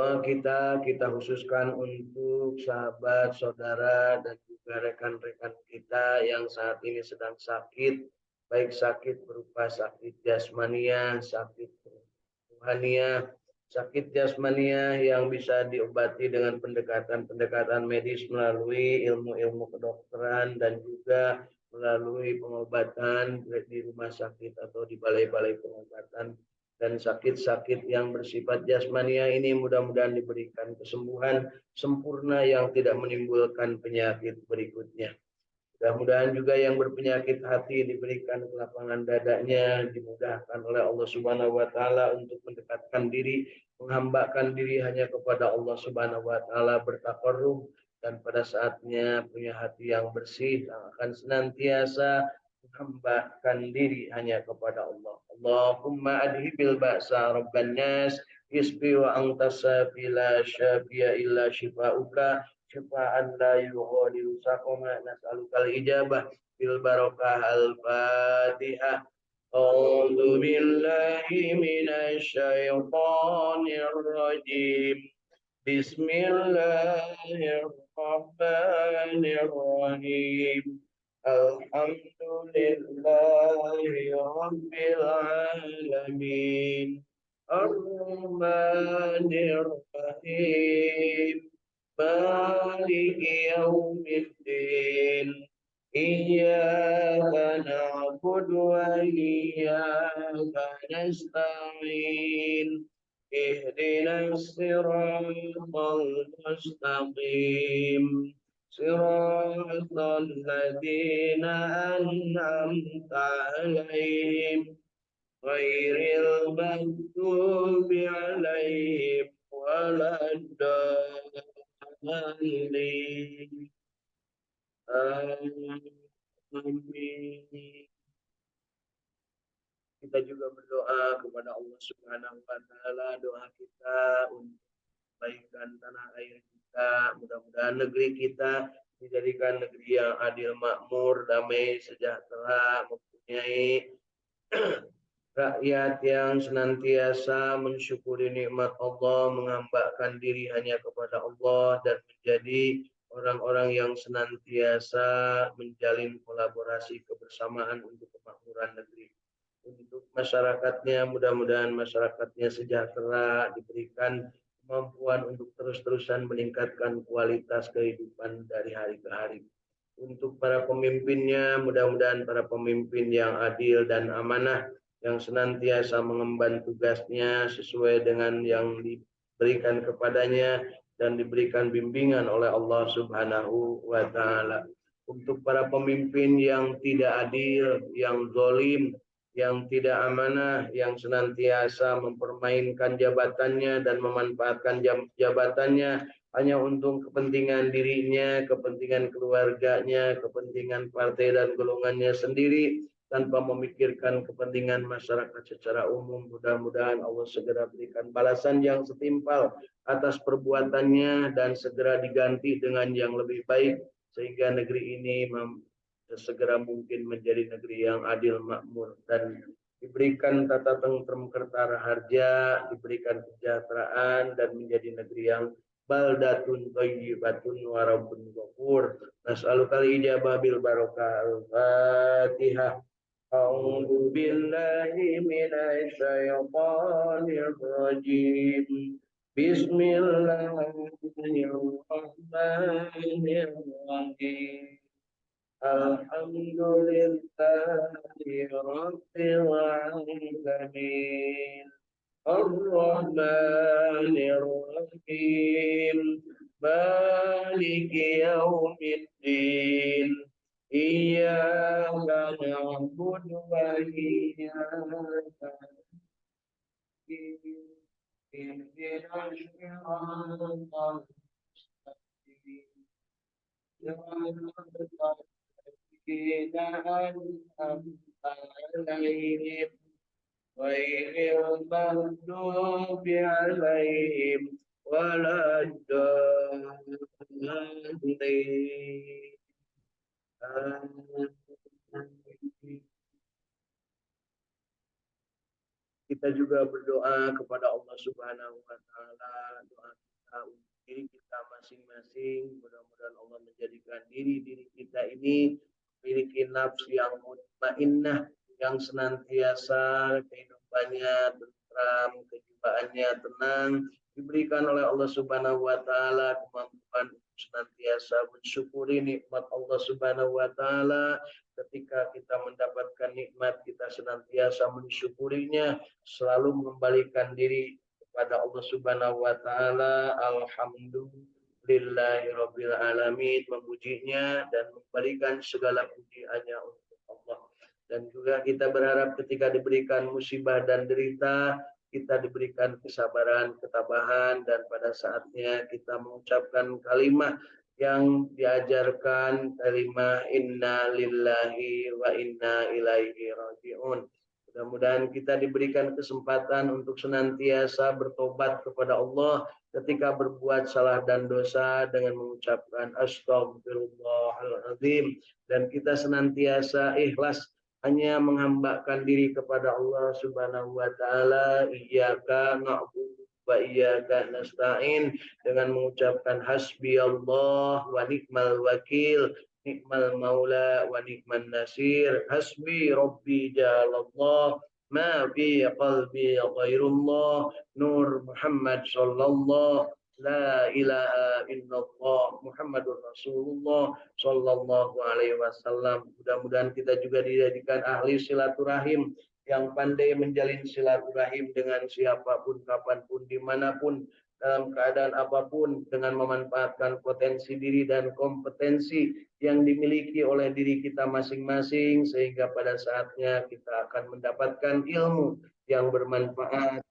Doa kita khususkan untuk sahabat, saudara, dan juga rekan-rekan kita yang saat ini sedang sakit, baik sakit berupa sakit jasmania, sakit rohania, sakit jasmania yang bisa diobati dengan pendekatan-pendekatan medis melalui ilmu-ilmu kedokteran dan juga melalui pengobatan di rumah sakit atau di balai-balai pengobatan. Dan sakit-sakit yang bersifat jasmania ini mudah-mudahan diberikan kesembuhan sempurna yang tidak menimbulkan penyakit berikutnya. Mudah-mudahan juga yang berpenyakit hati diberikan kelapangan dadanya, dimudahkan oleh Allah Subhanahu wa taala untuk mendekatkan diri, menghambakan diri hanya kepada Allah Subhanahu wa taala, bertakarrub, dan pada saatnya punya hati yang bersih yang akan senantiasa menghambakan diri hanya kepada Allah. Allahumma adhibil ba'sa rabban nas, isbi wa anta syafi la syafiya illa syifauka, syifaan la yughadiru saqama, nas'alukal ijabah bil barakah al-fatihah. A'udzu billahi minasy syaithanir rajim. Bismillahirrahmanirrahim. Alhamdulillahi rabbil alamin. Ar-Rahmanir Rahim. Maliki yaumiddin. Iyyaka na'budu wa iyyaka nasta'in. Ihdinas siratal mustaqim. Siratal ladzina an'amta 'alaihim ghairil maghdubi 'alaihim waladdallin. Amin. Kita juga berdoa kepada Allah Subhanahu wa taala, doa kita untuk kebaikan tanah air kita. Mudah-mudahan negeri kita dijadikan negeri yang adil, makmur, damai, sejahtera, mempunyai rakyat yang senantiasa mensyukuri nikmat Allah, menghambakan diri hanya kepada Allah, dan menjadi orang-orang yang senantiasa menjalin kolaborasi kebersamaan untuk kemakmuran negeri. Untuk masyarakatnya, mudah-mudahan masyarakatnya sejahtera, diberikan kemampuan untuk terus-terusan meningkatkan kualitas kehidupan dari hari ke hari. Untuk para pemimpinnya, mudah-mudahan para pemimpin yang adil dan amanah, yang senantiasa mengemban tugasnya sesuai dengan yang diberikan kepadanya dan diberikan bimbingan oleh Allah Subhanahu wa taala. Untuk para pemimpin yang tidak adil, yang zalim, yang tidak amanah, yang senantiasa mempermainkan jabatannya dan memanfaatkan jabatannya hanya untuk kepentingan dirinya, kepentingan keluarganya, kepentingan partai dan golongannya sendiri, tanpa memikirkan kepentingan masyarakat secara umum. Mudah-mudahan Allah segera berikan balasan yang setimpal atas perbuatannya dan segera diganti dengan yang lebih baik, sehingga negeri ini segera mungkin menjadi negeri yang adil, makmur, dan diberikan tata tentrem kertara harja, diberikan kesejahteraan, dan menjadi negeri yang baldatun thayyibatun wa rabbun ghafur. Nas'alukal ijabah bil barakah al-Fatihah. A'udzu billahi minasy syaithanir rajim. Bismillahirrahmanirrahim. Alhamdulillahi rabbil alamin. Ar-Rahmanir Rahim. Maliki yaumiddin. Iyyaka na'budu wa iyyaka nasta'in. Ihdinas siratal mustaqim. عليهم غير المغضوب عليهم ولا الضالين. Kita juga berdoa kepada Allah Subhanahu wa taala, doa kita untuk diri kita masing-masing. Mudah-mudahan Allah menjadikan diri-diri kita ini memiliki nafsu yang mutmainnah, yang senantiasa kehidupannya tentram, kejiwaannya tenang, diberikan oleh Allah Subhanahu wa taala kemampuan untuk senantiasa mensyukuri nikmat Allah Subhanahu wa taala. Ketika kita mendapatkan nikmat, kita senantiasa mensyukurinya, selalu mengembalikan diri kepada Allah Subhanahu wa taala. Alhamdulillahirabbil alamin, memujinya dan memberikan segala puji hanya untuk Allah. Dan juga kita berharap ketika diberikan musibah dan derita, kita diberikan kesabaran, ketabahan, dan pada saatnya kita mengucapkan kalimat yang diajarkan, kalimat inna lillahi wa inna ilaihi raji'un. Mudah-mudahan kita diberikan kesempatan untuk senantiasa bertobat kepada Allah ketika berbuat salah dan dosa dengan mengucapkan astagfirullahaladzim, dan kita senantiasa ikhlas hanya menghambakan diri kepada Allah Subhanahu wa taala. Iyyaka na'budu wa iyyaka nasta'in, dengan mengucapkan hasbiyallah wa ni'mal wakil, ni'mal maula wa ni'man nasir, hasbi rabbi jalallah, ma fi qalbi ghairullah, nur Muhammad sallallahu la ilaha illallah Muhammadur Rasulullah sallallahu alaihi wasallam. Mudah-mudahan kita juga dijadikan ahli silaturahim, yang pandai menjalin silaturahim dengan siapapun, kapanpun, dimanapun, dalam keadaan apapun, dengan memanfaatkan potensi diri dan kompetensi yang dimiliki oleh diri kita masing-masing, sehingga pada saatnya kita akan mendapatkan ilmu yang bermanfaat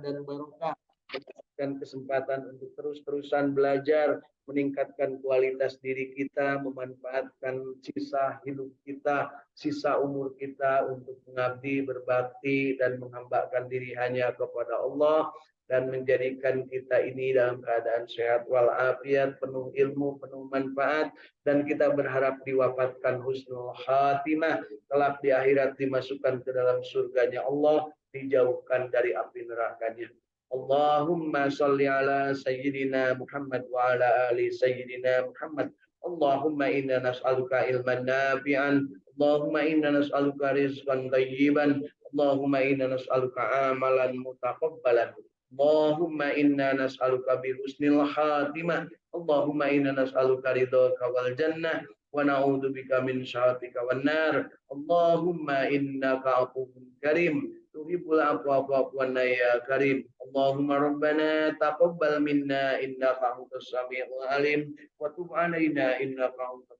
dan barokah, mendapatkan kesempatan untuk terus-terusan belajar, meningkatkan kualitas diri kita, memanfaatkan sisa hidup kita, sisa umur kita untuk mengabdi, berbakti, dan menghambakan diri hanya kepada Allah, dan menjadikan kita ini dalam keadaan sehat walafiat, penuh ilmu, penuh manfaat, dan kita berharap diwafatkan husnul khatimah, kelak di akhirat dimasukkan ke dalam surganya Allah, dijauhkan dari api nerakanya. Allahumma salli ala sayyidina Muhammad wa ala ali sayyidina Muhammad. Allahumma inna nas'aluka ilman nafi'an. Allahumma inna nas'aluka rizqan thayyiban. Allahumma inna nas'aluka amalan mutaqabbalan. Allahumma inna nas'aluka bi husnil khatimah. Allahumma inna nas'aluka ridhaka wal jannah wa na'udzubika min syarrika wan nar. Allahumma innaka afuwwun karim tuhibbul afwa fa'fu anna ya karim. Allahumma rabbana taqabbal minna innaka antas samiul alim wa tub alaina innaka antas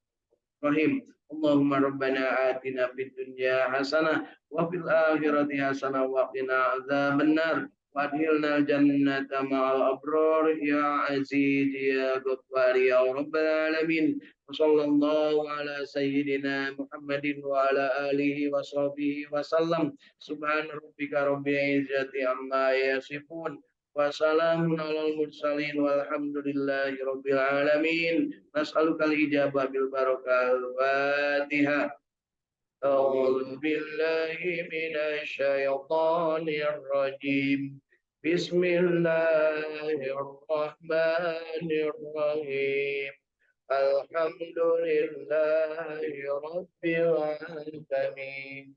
rahim. Allahumma rabbana atina fid dunya hasanah wa fil akhirati hasanah wa qina adzabannar. Wadhilna jannata ma'al abrar ya aziz ya ghaffar ya rabbal alamin. Sallallahu ala sayyidina Muhammadin wa ala alihi wa sahbihi wa sallam. Subhan rabbika rabbil izzati amma yasifun wa salamun alal mursalin walhamdulillahi rabbil alamin. Nas'alukal ijabah bil barakal Fatihah. أعوذ بالله من الشيطان الرجيم. بسم الله الرحمن الرحيم. الحمد لله رب العالمين.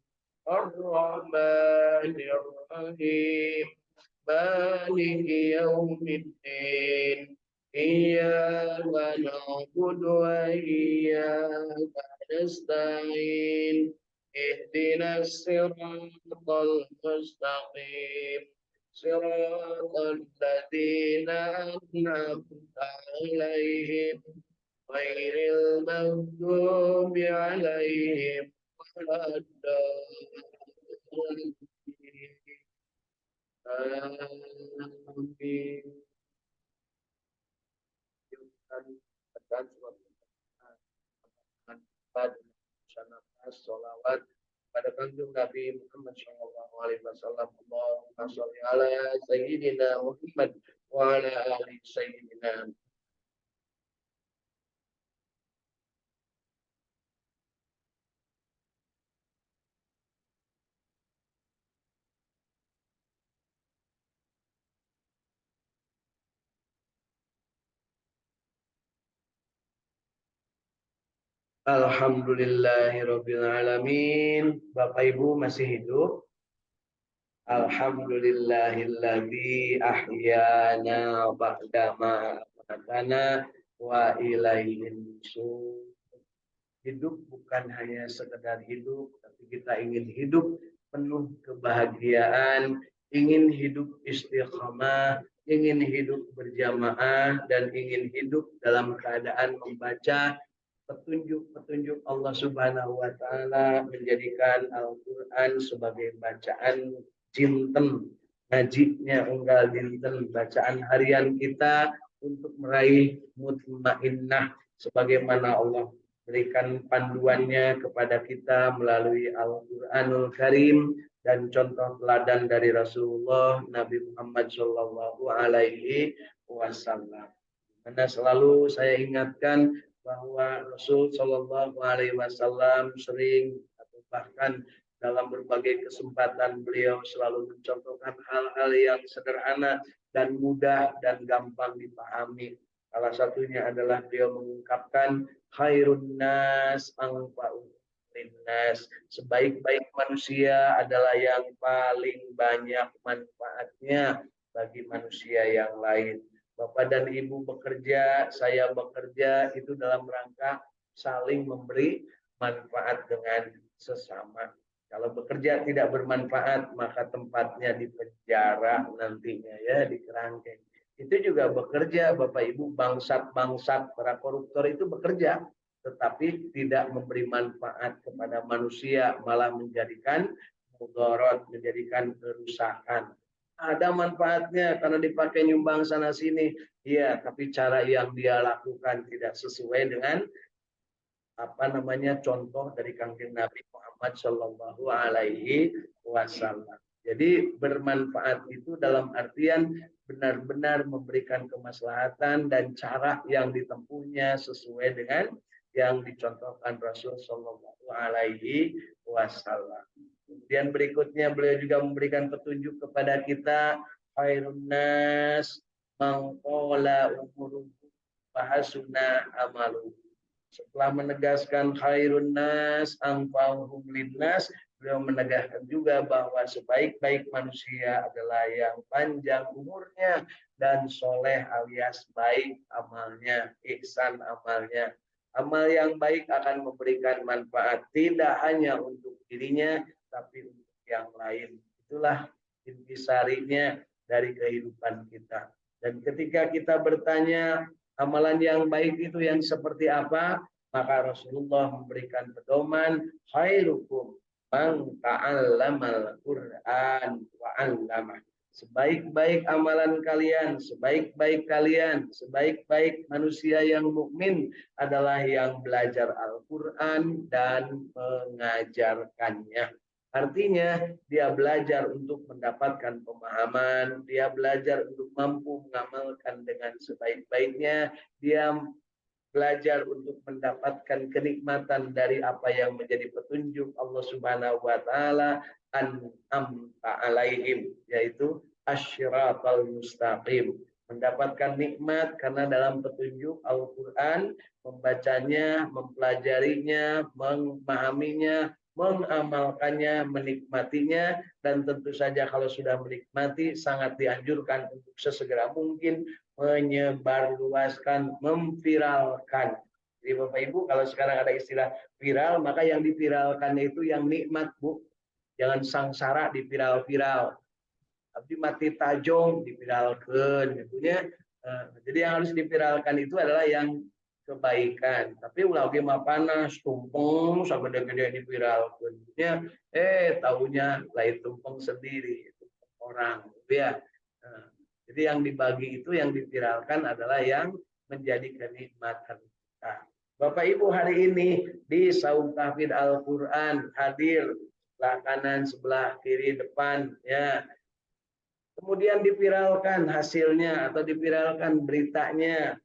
الرحمن الرحيم. مالك يوم الدين. إياك نعبد وإياك نستعين. اهدنا الصراط المستقيم. صراط الذين أنعمت عليهم غير المغضوب عليهم ولا الضالين. Amin. Salawat pada kanjeng Nabi Muhammad sallallahu alaihi wasallam. Allahumma shalli ala sayyidina Muhammad wa ala ali sayyidina. Alhamdulillahirabbil alamin. Bapak Ibu masih hidup? Alhamdulillahilladzi ahyana ba'dama amatana wa ilaihin nusyur. Hidup bukan hanya sekedar hidup, tapi kita ingin hidup penuh kebahagiaan, ingin hidup istiqamah, ingin hidup berjamaah, dan ingin hidup dalam keadaan membaca petunjuk-petunjuk Allah Subhanahu wa taala, menjadikan Al-Qur'an sebagai bacaan jinten, ngajinya unggal dinten, bacaan harian kita untuk meraih mutmainnah sebagaimana Allah berikan panduannya kepada kita melalui Al-Qur'anul Karim dan contoh teladan dari Rasulullah Nabi Muhammad Shallallahu alaihi wasallam. Karena selalu saya ingatkan bahwa Rasul Shallallahu alaihi wasallam sering atau bahkan dalam berbagai kesempatan beliau selalu mencontohkan hal-hal yang sederhana dan mudah dan gampang dipahami. Salah satunya adalah beliau mengungkapkan khairun nas anfa'u linnas. Sebaik-baik manusia adalah yang paling banyak manfaatnya bagi manusia yang lain. Bapak dan Ibu bekerja, saya bekerja, itu dalam rangka saling memberi manfaat dengan sesama. Kalau bekerja tidak bermanfaat, maka tempatnya di penjara nantinya, ya, di kerangkeng. Itu juga bekerja, Bapak Ibu, bangsat-bangsat, para koruptor itu bekerja, tetapi tidak memberi manfaat kepada manusia, malah menjadikan mudarat, menjadikan kerusakan. Ada manfaatnya karena dipakai nyumbang sana sini, iya, tapi cara yang dia lakukan tidak sesuai dengan contoh dari Kanjeng Nabi Muhammad Shallallahu alaihi wasallam. Jadi bermanfaat itu dalam artian benar-benar memberikan kemaslahatan dan cara yang ditempuhnya sesuai dengan yang dicontohkan Rasul Shallallahu alaihi wasallam. Kemudian berikutnya beliau juga memberikan petunjuk kepada kita, khairun nas mangqala umuruhu bahasuna amalu. Setelah menegaskan khairun nas anfa'uhum linnas, beliau menegaskan juga bahwa sebaik-baik manusia adalah yang panjang umurnya dan soleh alias baik amalnya, ihsan amalnya. Amal yang baik akan memberikan manfaat tidak hanya untuk dirinya, tapi untuk yang lain. Itulah intisarinya dari kehidupan kita. Dan ketika kita bertanya, amalan yang baik itu yang seperti apa? Maka Rasulullah memberikan pedoman, khairukum man ta'allamal Qur'an wa 'allamah. Sebaik-baik amalan kalian, sebaik-baik kalian, sebaik-baik manusia yang mukmin adalah yang belajar Al-Qur'an dan mengajarkannya. Artinya dia belajar untuk mendapatkan pemahaman, dia belajar untuk mampu mengamalkan dengan sebaik-baiknya, dia belajar untuk mendapatkan kenikmatan dari apa yang menjadi petunjuk Allah Subhanahu wa taala an'amta alaihim, yaitu asyiratal mustaqim, mendapatkan nikmat karena dalam petunjuk Al-Qur'an, membacanya, mempelajarinya, memahaminya, mengamalkannya, menikmatinya, dan tentu saja kalau sudah menikmati sangat dianjurkan untuk sesegera mungkin menyebarluaskan, memviralkan. Jadi Bapak Ibu, kalau sekarang ada istilah viral, maka yang diviralkan itu yang nikmat, Bu. Jangan sangsara diviral-viral. Tapi mati tajong diviralkan. Jadi yang harus diviralkan itu adalah yang kebaikan. Tapi ulah ge mah panas, tumpeng sagede-gede diviralkan. Tahunya lain tumpeng sendiri, orang, ya. Jadi yang dibagi itu, yang diviralkan adalah yang menjadi kenikmatan kita. Bapak Ibu, hari ini di Saum Tahfidz Al-Qur'an hadir sebelah kanan, sebelah kiri, depan, ya. Kemudian diviralkan hasilnya atau diviralkan beritanya.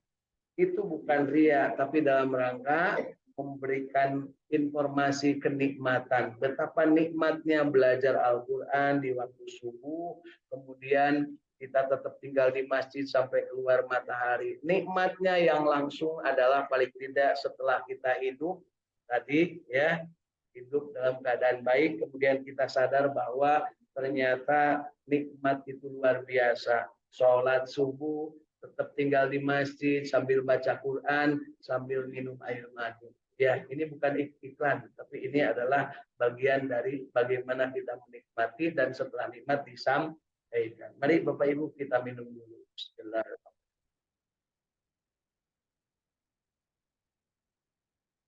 Itu bukan ria, tapi dalam rangka memberikan informasi kenikmatan. Betapa nikmatnya belajar Al-Quran di waktu subuh, kemudian kita tetap tinggal di masjid sampai keluar matahari. Nikmatnya yang langsung adalah paling tidak setelah kita hidup, tadi ya, hidup dalam keadaan baik, kemudian kita sadar bahwa ternyata nikmat itu luar biasa. Sholat subuh, tetap tinggal di masjid sambil baca Quran, sambil minum air madu. Ya, ini bukan iklan, tapi ini adalah bagian dari bagaimana kita menikmati dan setelah nikmat disampaikan. Mari Bapak Ibu kita minum dulu. Bismillahirrahmanirrahim.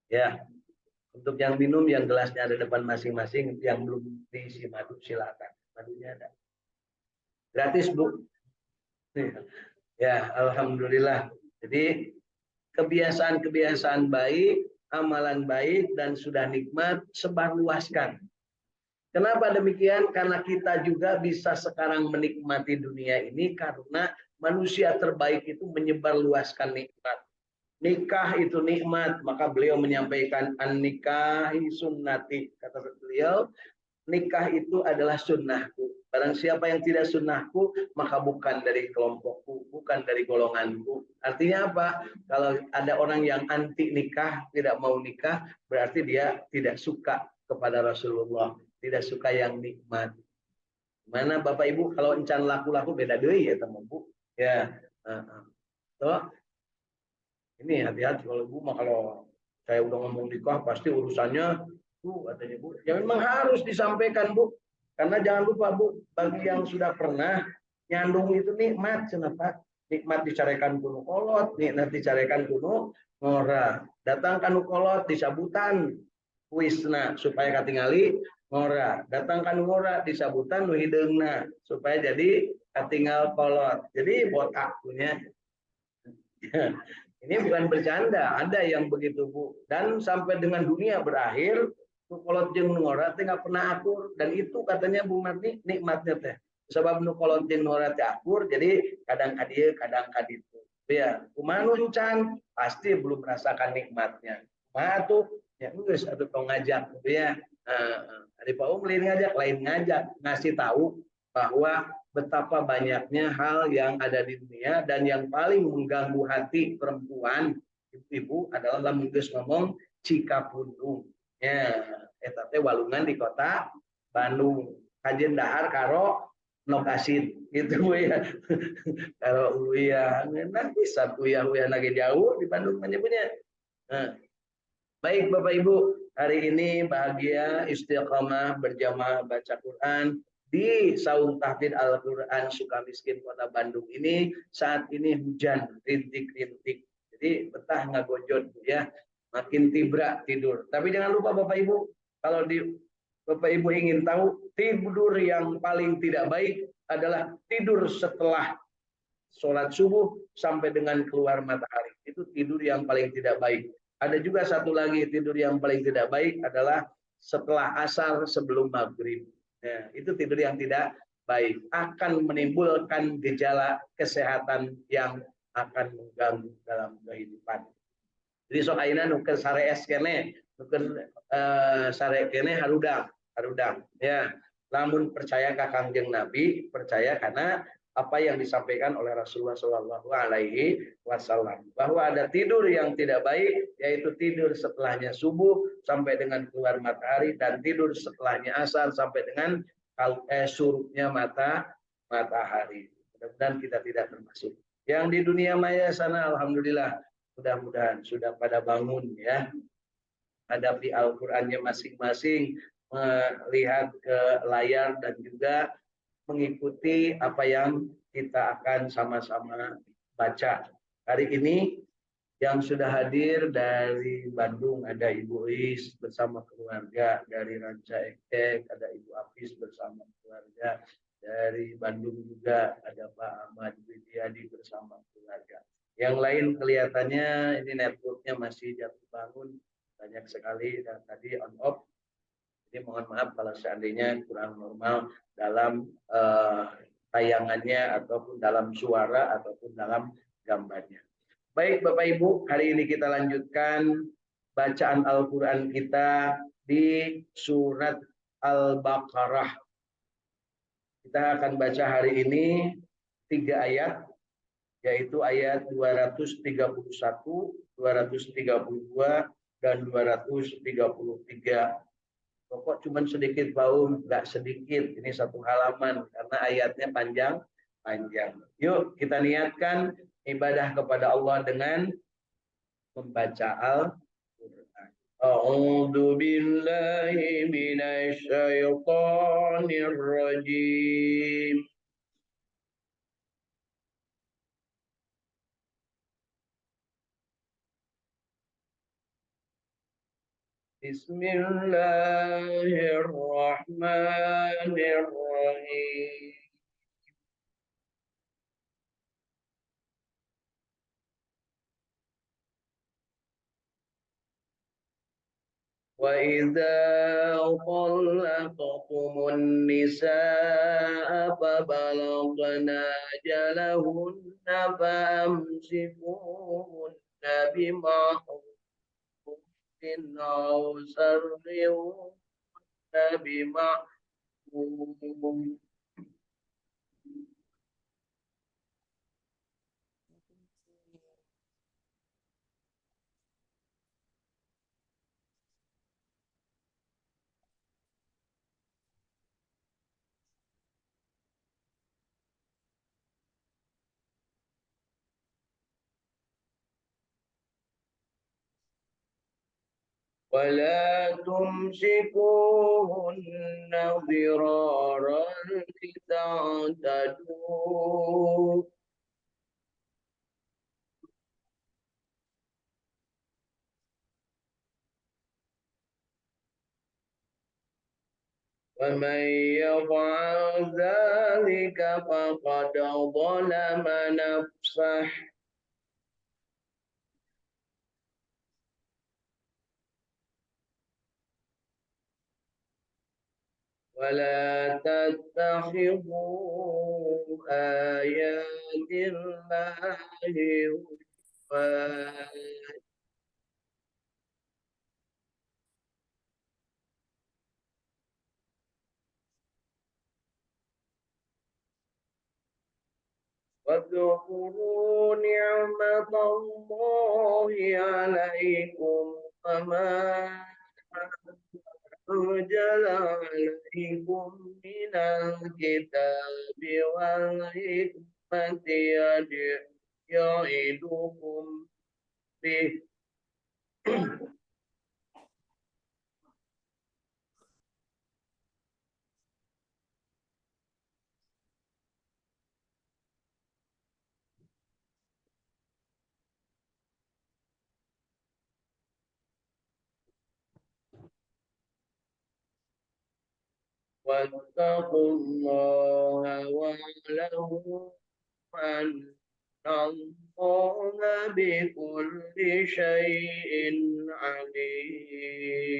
Ya, untuk yang minum, yang gelasnya ada depan masing-masing, yang belum diisi madu silakan. Madunya ada. Gratis, Bu. Ya, alhamdulillah. Jadi kebiasaan-kebiasaan baik, amalan baik dan sudah nikmat sebarluaskan. Kenapa demikian? Karena kita juga bisa sekarang menikmati dunia ini karena manusia terbaik itu menyebarluaskan nikmat. Nikah itu nikmat, maka beliau menyampaikan an-nikahi sunnati, kata beliau, nikah itu adalah sunnahku. Barang siapa yang tidak sunnahku, maka bukan dari kelompokku, bukan dari golonganku. Artinya apa? Kalau ada orang yang anti nikah, tidak mau nikah, berarti dia tidak suka kepada Rasulullah, tidak suka yang nikmat. Mana Bapak Ibu kalau encan laku-laku beda deui ya teman Bu. Ya. Toh, ini hati-hati kalau Bu mah kalau saya udah ngomong nikah pasti urusannya Bu katanya Bu. Ya memang harus disampaikan Bu. Karena jangan lupa Bu, bagi yang sudah pernah nyandung itu nikmat kenapa? Nikmat dicarekan kuno kolot, nikmat dicarekan kuno ngora. Datang kanu kolot disabutan wisna supaya katingali ngora. Datang kanu ngora disabutan nu hideungna supaya jadi katingal kolot. Jadi botak punya. Ini bukan bercanda, ada yang begitu Bu. Dan sampai dengan dunia berakhir, nukolot jeung ngora teh nggak pernah akur. Dan itu katanya Bu Marni nikmatnya teh. Sebab nukolot jeung ngora teh akur, jadi kadang kadieu, kadang kaditu. Ya, kumaha nuncan pasti belum merasakan nikmatnya. Mah tuh ya geus atuh tong ngajak gitu ya. Ari Pak lain ngajak, lain ngajak, ngasih tahu bahwa betapa banyaknya hal yang ada di dunia dan yang paling mengganggu hati perempuan ibu-ibu adalah lamun geus ngomong Cikapundung. Ya, eta teh walungan di kota Bandung. Kajen dahar karo Nokasin gitu Bu ya. Karo uyah nanti satu uyah lagi jauh di Bandung menyebutnya. Nah, baik Bapak Ibu, hari ini bahagia istiqomah berjamaah baca Quran di Saung Tahfidz Al-Quran Sukamiskin Kota Bandung ini. Saat ini hujan rintik-rintik, jadi betah ngagojot ya, makin tibra tidur. Tapi jangan lupa Bapak Ibu, kalau Bapak Ibu ingin tahu, tidur yang paling tidak baik adalah tidur setelah sholat subuh sampai dengan keluar matahari. Itu tidur yang paling tidak baik. Ada juga satu lagi tidur yang paling tidak baik adalah setelah asar sebelum maghrib. Ya, itu tidur yang tidak baik. Akan menimbulkan gejala kesehatan yang akan mengganggu dalam kehidupan. Jadi sok ayeuna nukeun sare es kene, nukeun sare kene harudang. Ya, lamun percaya ka Kangjeng Nabi, percaya karena apa yang disampaikan oleh Rasulullah Shallallahu Alaihi Wasallam, bahwa ada tidur yang tidak baik, yaitu tidur setelahnya subuh sampai dengan keluar matahari, dan tidur setelahnya asar sampai dengan surutnya matahari. Mudah-mudahan kita tidak termasuk. Yang di dunia maya sana, alhamdulillah, mudah-mudahan sudah pada bangun ya, hadapi Al-Qur'annya masing-masing, melihat ke layar dan juga mengikuti apa yang kita akan sama-sama baca. Hari ini yang sudah hadir dari Bandung ada Ibu Is bersama keluarga, dari Ranca Ekek ada Ibu Apis bersama keluarga, dari Bandung juga ada Pak Ahmad Widiadi bersama keluarga. Yang lain kelihatannya ini networknya masih jatuh bangun, banyak sekali dan tadi on off. Jadi mohon maaf kalau seandainya kurang normal dalam tayangannya ataupun dalam suara ataupun dalam gambarnya. Baik Bapak Ibu, hari ini kita lanjutkan bacaan Al-Quran kita di surat Al-Baqarah. Kita akan baca hari ini 3 ayat, yaitu ayat 231, 232, dan 233. Pokok cuman sedikit bau, nggak sedikit. Ini satu halaman karena ayatnya panjang. Yuk kita niatkan ibadah kepada Allah dengan membaca Al-Quran. A'udzu billahi minasy syaithanir rajim. Bismillahirrahmanirrahim. وإذا طلقتم النساء فبلغن أجلهن فأمسكوهن بمعروف أو سرهن بمعروف. ولا تمسكوهن ضرارا لتعتدوا ومن يفعل ذلك فقد ظلم نفسه ولا تتخذوا آيات الله هزوا واذكروا نعمة الله عليكم وما أنزل عليكم من الكتاب والحكمة يعظكم به واتقوا الله واعلموا أن الله بكل شيء عليم.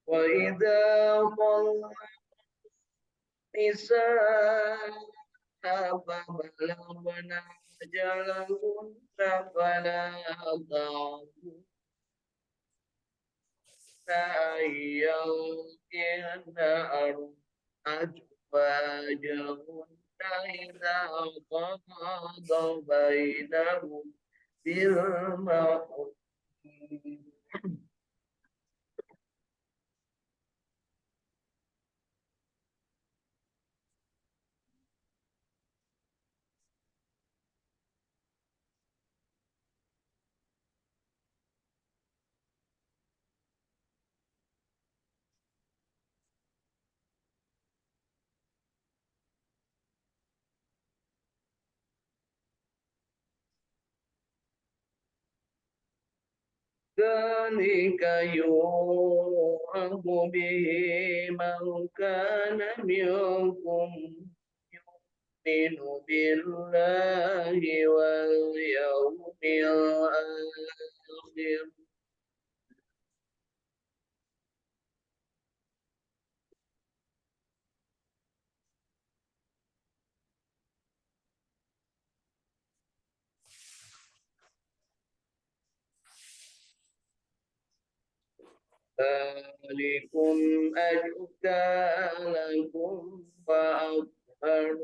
وإذا طلق النساء فبلغن أجلهن فلا تعضلن أن ينكحن أزواجهن إذا تراضوا بينهم بالمعروف. ذلك يوعظ به من كان منكم يؤمن بالله واليوم الآخر. ذلكم أزكى لكم وأطهر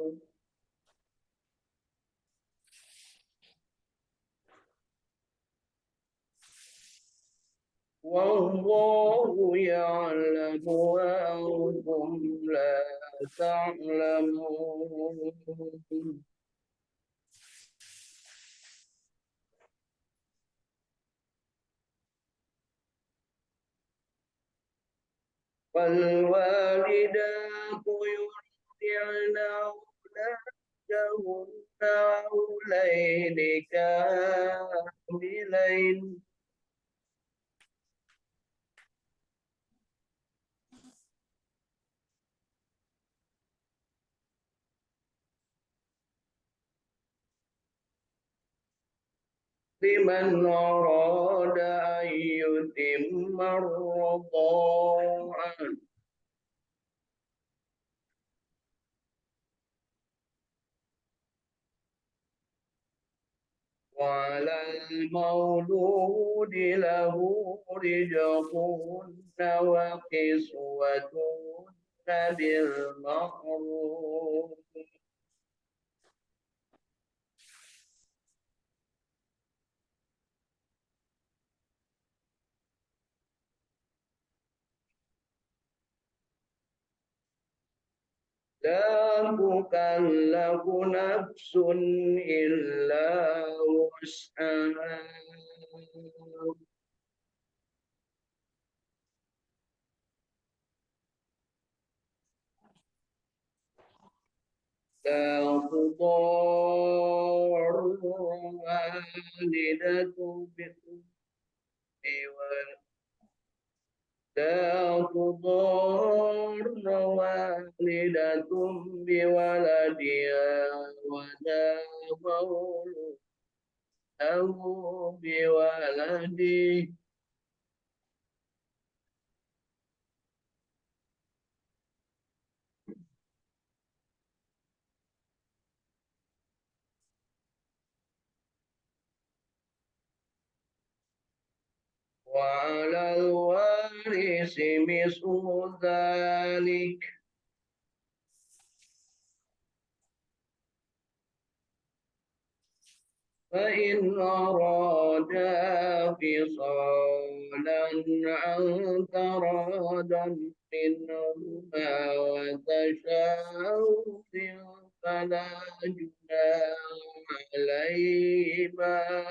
والله يعلم وأنتم لا تعلمون والوالدات يرضعن أولادهن حولين كاملين لمن أراد أن يتم الرضاعة وعلى المولود له رزقهن وكسوتهن بالمعروف لا تكلف نفس إلا وسعها لا تضار والدة لا تضار والدة بولدها ولا مولود له بولده وعلى الوارث مثل ذلك فإن أرادا فصالا عن ترادا منهما وتشاور فلا جناح عليهما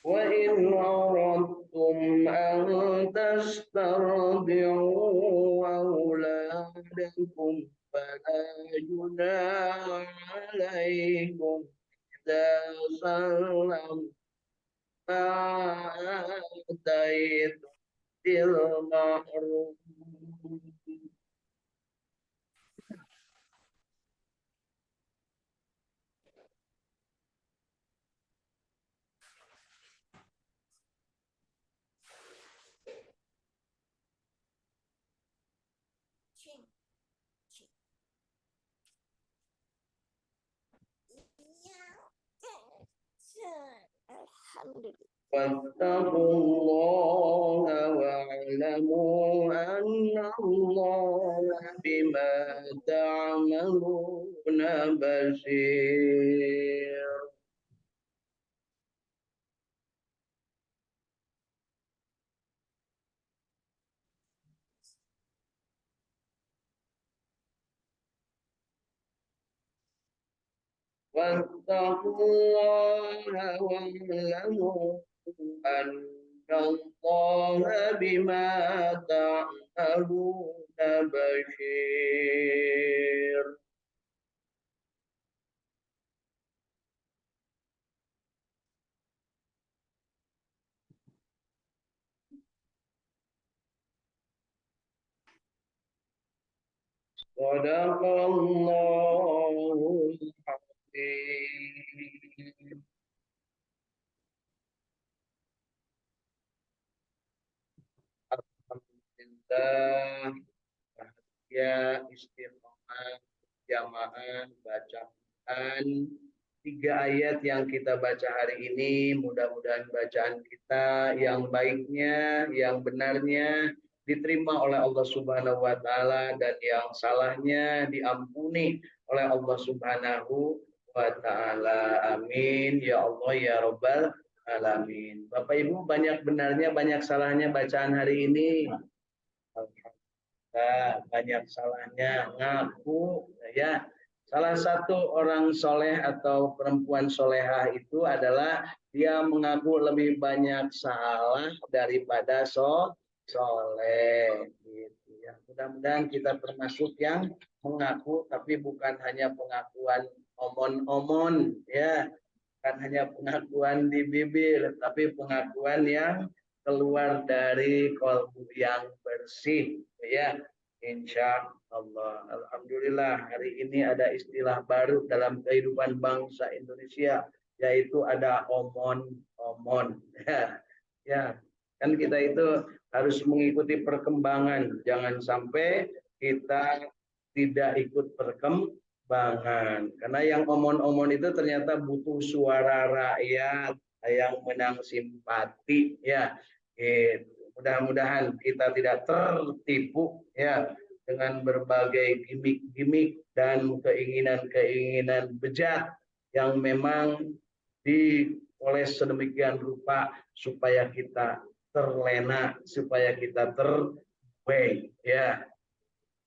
وإن أردتم أن تسترضعوا أولادكم فلا جناح عليكم إذا سلمتم ما آتيتم بالمعروف واتقوا الله واعلموا أن الله بما تعملون بصير واتقوا الله واعلموا أن الله بما تعملون بشير صدق الله العظيم alhamdulillah, bahagia, istiqomah, jamaah, bacaan 3 ayat yang kita baca hari ini. Mudah-mudahan bacaan kita yang baiknya, yang benarnya diterima oleh Allah Subhanahu wa taala dan yang salahnya diampuni oleh Allah Subhanahu wa taala. Amin ya Allah ya rabbal alamin. Bapak Ibu, banyak benarnya, banyak salahnya bacaan hari ini. Banyak salahnya, ngaku ya. Salah satu orang soleh atau perempuan solehah itu adalah dia mengaku lebih banyak salah daripada soleh gitu ya. Mudah-mudahan kita termasuk yang mengaku, tapi bukan hanya pengakuan omon-omon ya, bukan hanya pengakuan di bibir, tapi pengakuan yang keluar dari kalbu yang bersih ya. Insya Allah. Alhamdulillah hari ini ada istilah baru dalam kehidupan bangsa Indonesia, yaitu ada omon-omon ya. Ya, kan kita itu harus mengikuti perkembangan, jangan sampai kita tidak ikut perkembangan, karena yang omon-omon itu ternyata butuh suara rakyat yang menang simpati ya. Mudah-mudahan kita tidak tertipu ya dengan berbagai gimmick-gimmick dan keinginan-keinginan bejat yang memang dioles sedemikian rupa supaya kita terlena, supaya kita terbuai ya.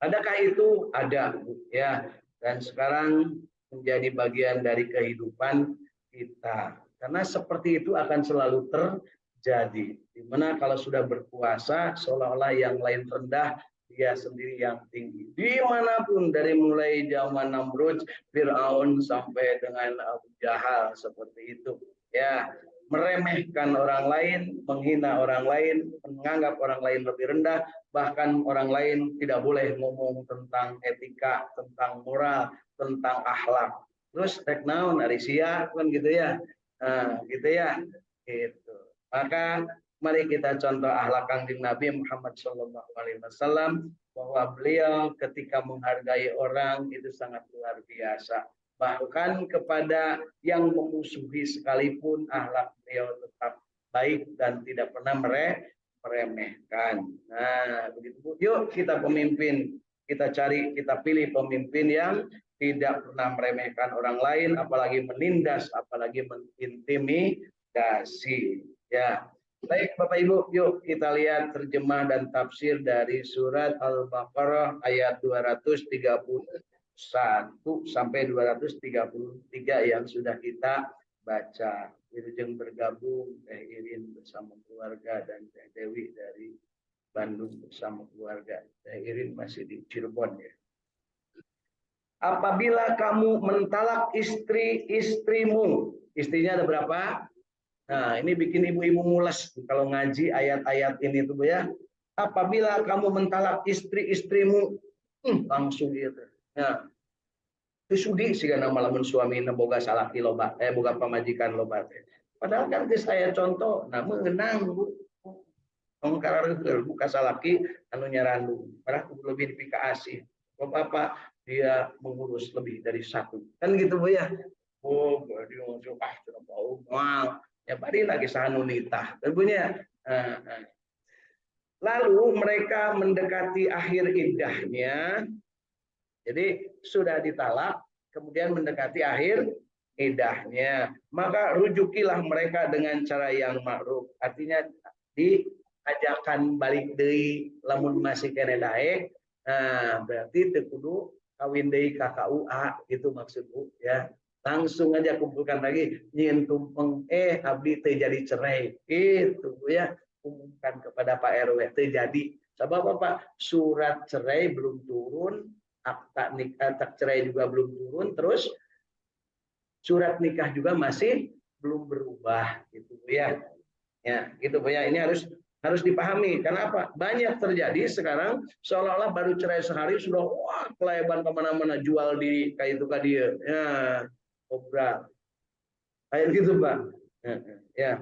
Adakah itu? Ada ya. Dan sekarang menjadi bagian dari kehidupan kita. Karena seperti itu akan selalu terjadi. Dimana kalau sudah berpuasa, seolah-olah yang lain rendah, dia sendiri yang tinggi. Dimanapun, dari mulai zaman Namrud, Fir'aun, sampai dengan Abu Jahal, seperti itu. Ya, meremehkan orang lain, menghina orang lain, menganggap orang lain lebih rendah, bahkan orang lain tidak boleh ngomong tentang etika, tentang moral, tentang akhlak. Terus teknaun arisia kan gitu ya. Nah, gitu ya. Gitu. Maka mari kita contoh akhlak Kanjeng Nabi Muhammad SAW, bahwa beliau ketika menghargai orang itu sangat luar biasa. Bahkan kepada yang memusuhi sekalipun akhlak beliau tetap baik dan tidak pernah meremehkan. Nah, begitu. Yuk kita pemimpin, kita cari, kita pilih pemimpin yang tidak pernah meremehkan orang lain, apalagi menindas, apalagi mengintimidasi. Ya, baik Bapak Ibu, yuk kita lihat terjemah dan tafsir dari surat Al-Baqarah ayat 231 sampai 233 yang sudah kita baca. Irjeng bergabung, Teh Irin bersama keluarga, dan Teh Dewi dari Bandung bersama keluarga. Teh Irin masih di Cirebon ya. Apabila kamu mentalak istri-istrimu, istrinya ada berapa? Nah, ini bikin ibu-ibu mules kalau ngaji ayat-ayat ini tuh ya. Apabila kamu mentalak istri-istrimu, langsung gitu. Nah, itu sudi sih karena malamun suami boga salaki loba, boga pamajikan loba. Padahal kan saya contoh, nah mengenang bu, mengkarareukeun buka salaki anu nyarandu, padahal lebih dipikaasih. Bapak dia mengurus lebih dari satu, kan gitu bu ya. Oh, dia ngomong sudah bau mal, ya bari lagi sahanu nitah, tentunya. Lalu mereka mendekati akhir iddahnya, jadi sudah ditalak, kemudian mendekati akhir iddahnya, maka rujukilah mereka dengan cara yang ma'ruf. Artinya diajakan balik deui lamun masih kene daek. Nah, berarti teu kudu kawin deui ka KUA gitu maksudku ya. Langsung aja kumpulkan lagi nyin tumpeng abdi teu jadi cerai. Itu ya, umumkan kepada Pak RW teu jadi. Sabab apa? Surat cerai belum turun, akta nikah tak cerai juga belum turun, terus surat nikah juga masih belum berubah gitu ya. Ya, gitu Bu ya. Ini harus dipahami. Karena apa? Banyak terjadi sekarang seolah-olah baru cerai sehari sudah wah kelayaban kemana-mana, jual diri kayak itu kan dia. Ya, obral. Kayak gitu Pak. Ya.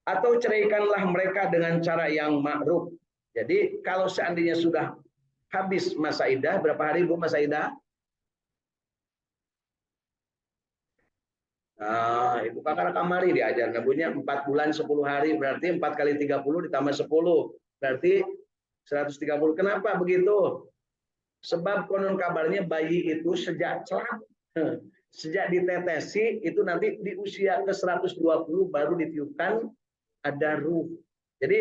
Atau ceraikanlah mereka dengan cara yang ma'ruf. Jadi kalau seandainya sudah habis masa idah, berapa hari Bu masa idah? Nah, Ibu Kakak Kamari diajar bunyinya 4 bulan 10 hari, berarti 4 kali 30 ditambah 10, berarti 130. Kenapa begitu? Sebab konon kabarnya bayi itu sejak celak, sejak ditetesi itu nanti di usia ke 120 baru ditiupkan ada ruh. Jadi